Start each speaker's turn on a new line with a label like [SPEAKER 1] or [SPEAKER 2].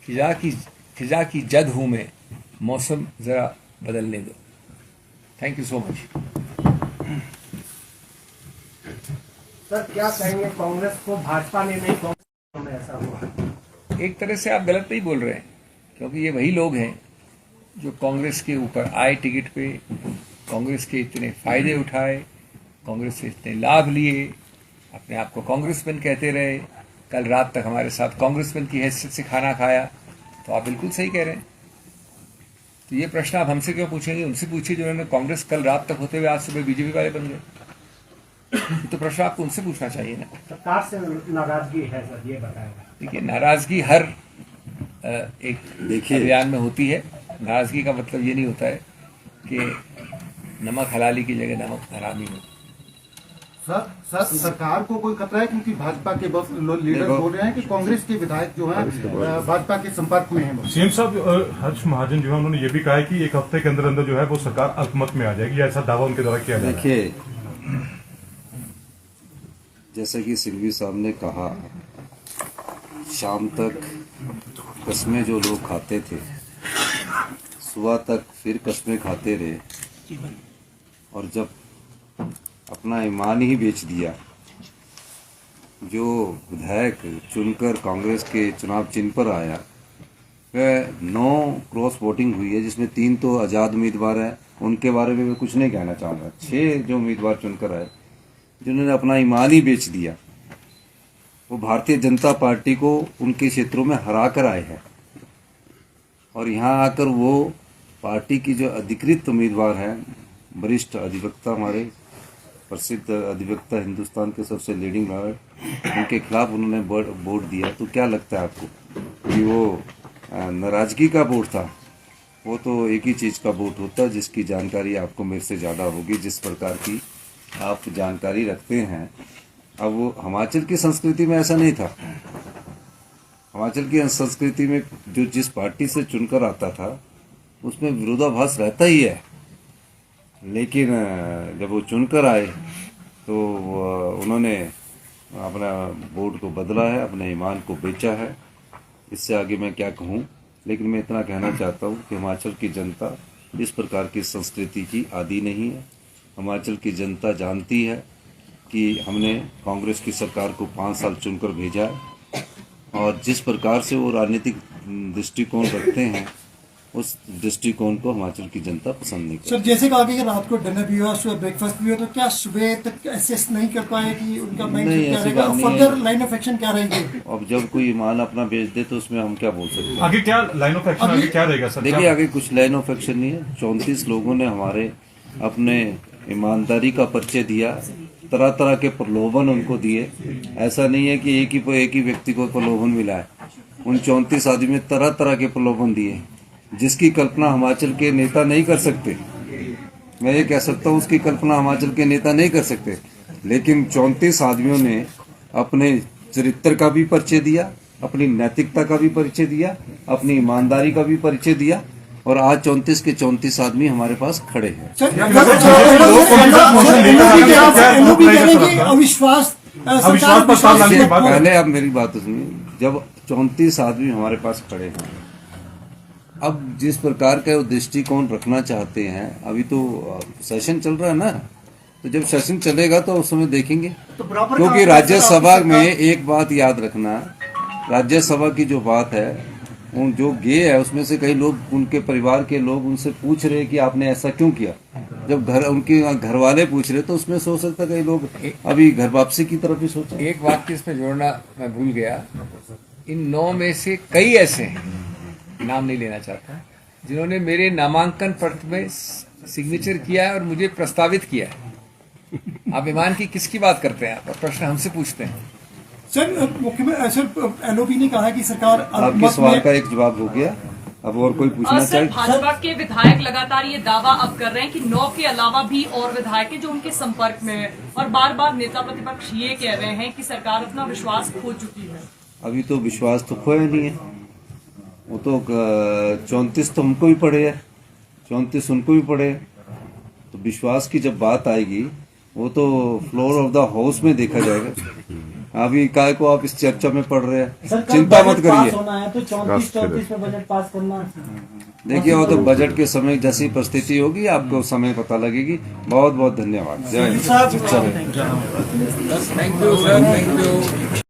[SPEAKER 1] फिजा की जद हूँ मैं, मौसम ज़रा बदलने दो। Thank you so much.
[SPEAKER 2] Sir क्या कहेंगे, कांग्रेस को भाजपा ने नहीं, कांग्रेस में ऐसा हुआ?
[SPEAKER 1] एक तरह से आप गलत नहीं बोल रहे हैं, क्योंकि ये वही लोग हैं जो कांग्रेस के ऊपर आए टिकट पे, कांग्रेस के इतने फायदे उठाए, कांग्रेस से इतने लाभ लिए, अपने आप को कांग्रेसमैन कहते रहे, कल रात तक हमारे साथ कांग्रेसमैन की हैसियत से खाना खाया। तो आप बिल्कुल सही कह रहे हैं। तो ये प्रश्न आप हमसे क्यों पूछेंगे? उनसे पूछिए जिन्होंने कांग्रेस कल रात तक होते हुए आज सुबह बीजेपी वाले बन गए। तो प्रश्न आपको उनसे पूछना चाहिए ना।
[SPEAKER 2] सरकार से नाराजगी है सर, ये बताएगा।
[SPEAKER 1] देखिए, नाराजगी हर एक अभियान में होती है। नाराजगी का मतलब ये नहीं होता है कि नमक हलाली की जगह नमक हरामी हो।
[SPEAKER 3] सर सरकार को कोई खतरा है? क्योंकि भाजपा के लीडर बोल रहे हैं कि कांग्रेस के विधायक जो है भाजपा के संपर्क में हैं।
[SPEAKER 4] सीएम साहब हर्ष महाजन जो है उन्होंने ये भी कहा है कि एक हफ्ते के अंदर अंदर जो है वो सरकार अल्पमत में आ जाएगी, ऐसा दावा उनके द्वारा किया गया।
[SPEAKER 5] देखिए, जैसे कि सिल्वी साहब ने कहा, शाम तक कस्में जो लोग खाते थे, सुबह तक फिर कस्में खाते रहे, और जब अपना ईमान ही बेच दिया, जो विधायक चुनकर कांग्रेस के चुनाव चिन्ह पर आया, वह 9 क्रॉस वोटिंग हुई है, जिसमें 3 तो आज़ाद उम्मीदवार हैं। उनके बारे में मैं कुछ नहीं कहना चाहूँगा। 6 जो उम्मीदवार चुनकर आए, जिन्होंने अपना ईमान ही बेच दिया, वो भारतीय जनता पार्टी को उनके क्षेत्रों में हरा कर आए हैं। और यहाँ आकर वो पार्टी की जो अधिकृत उम्मीदवार हैं, वरिष्ठ अधिवक्ता, हमारे प्रसिद्ध अधिवक्ता, हिंदुस्तान के सबसे लीडिंग लॉयर, उनके खिलाफ उन्होंने वोट दिया। तो क्या लगता है आपको कि वो नाराजगी का वोट था? वो तो एक ही चीज़ का वोट होता है, जिसकी जानकारी आपको मेरे से ज़्यादा होगी, जिस प्रकार की आप जानकारी रखते हैं। अब वो हिमाचल की संस्कृति में ऐसा नहीं था। हिमाचल की संस्कृति में जो जिस पार्टी से चुनकर आता था, उसमें विरोधाभास रहता ही है। लेकिन जब वो चुनकर आए तो उन्होंने अपना वोट को बदला है, अपने ईमान को बेचा है। इससे आगे मैं क्या कहूँ, लेकिन मैं इतना कहना चाहता हूँ कि हिमाचल की जनता इस प्रकार की संस्कृति की आदी नहीं है। हिमाचल की जनता जानती है कि हमने कांग्रेस की सरकार को 5 साल चुनकर भेजा है, और जिस प्रकार से वो राजनीतिक दृष्टिकोण रखते हैं, उस दृष्टिकोण को हिमाचल की जनता पसंद नहीं करती।
[SPEAKER 6] सर, जैसे कहा कि रात को डिनर भी हुआ, सुबह ब्रेकफास्ट भी हुआ, तो क्या सुबह तक असेस नहीं कर पाए कि उनका माइंड क्या रहेगा, फर्दर लाइन ऑफ एक्शन क्या रहेगी?
[SPEAKER 5] अब जब कोई ईमान अपना बेच दे तो उसमें हम क्या बोल सकते हैं?
[SPEAKER 4] आगे क्या लाइन ऑफ एक्शन, आगे क्या रहेगा सर?
[SPEAKER 5] देखिए, आगे कुछ लाइन ऑफ एक्शन नहीं है। 34 लोगों ने हमारे अपने ईमानदारी का परिचय दिया, तरह तरह के प्रलोभन उनको दिए। ऐसा नहीं है कि एक ही व्यक्ति को प्रलोभन मिला है। उन 34 आदमी में तरह तरह के प्रलोभन दिए, जिसकी कल्पना हिमाचल के नेता नहीं कर सकते। मैं ये कह सकता हूँ, उसकी कल्पना हिमाचल के नेता नहीं कर सकते। लेकिन 34 आदमियों ने अपने चरित्र का भी परिचय दिया, अपनी नैतिकता का भी परिचय दिया, अपनी ईमानदारी का भी परिचय दिया, और आज 34 के 34 आदमी हमारे पास खड़े हैं।
[SPEAKER 6] अविश्वास
[SPEAKER 5] पहले आप मेरी बात सुनिए। जब 34 आदमी हमारे पास खड़े हैं, अब जिस प्रकार का दृष्टिकोण रखना चाहते हैं, अभी तो सेशन चल रहा है ना, तो जब सेशन चलेगा तो उस समय देखेंगे। क्योंकि राज्यसभा में एक बात याद रखना, राज्यसभा की जो बात है, उन जो गे है उसमें से कई लोग, उनके परिवार के लोग उनसे पूछ रहे कि आपने ऐसा क्यों किया। जब उनके घर वाले पूछ रहे तो उसमें सोच सकता कई लोग अभी घर वापसी की तरफ ही सोच।
[SPEAKER 1] एक वाक्य इसमें जोड़ना मैं भूल गया। इन 9 में से कई ऐसे हैं, नाम नहीं लेना चाहता, जिन्होंने मेरे नामांकन पत्र में सिग्नेचर किया है और मुझे प्रस्तावित किया है। आप ईमान की किसकी बात करते हैं? आप प्रश्न हमसे पूछते हैं।
[SPEAKER 6] सर, मुख्यमंत्री सर, एलओपी ने कहा कि सरकार
[SPEAKER 5] आपके सवाल का एक जवाब हो गया। अब और कोई पूछना चाहिए?
[SPEAKER 7] भाजपा के विधायक लगातार ये दावा अब कर रहे हैं कि 9 के अलावा भी और विधायक हैं जो उनके संपर्क में है, और बार बार नेता प्रतिपक्ष ये कह रहे हैं कि सरकार अपना विश्वास खो चुकी है।
[SPEAKER 5] अभी तो विश्वास तो खोया नहीं है। वो तो 34 तो हमको भी पड़े है, 34 उनको भी पड़े। तो विश्वास की जब बात आएगी, वो तो फ्लोर ऑफ द हाउस में देखा जाएगा। अभी काय को आप इस चर्चा में पड़ रहे हैं,
[SPEAKER 8] सर, कल
[SPEAKER 5] चिंता मत
[SPEAKER 8] बजट पास
[SPEAKER 5] करिए।
[SPEAKER 8] होना है तो 34-34 में बजट पास करना।
[SPEAKER 5] देखिए वो तो बजट के समय जैसी परिस्थिति होगी आपको समय पता लगेगी। बहुत बहुत धन्यवाद। जय Hind.
[SPEAKER 1] Thank you sir, thank you.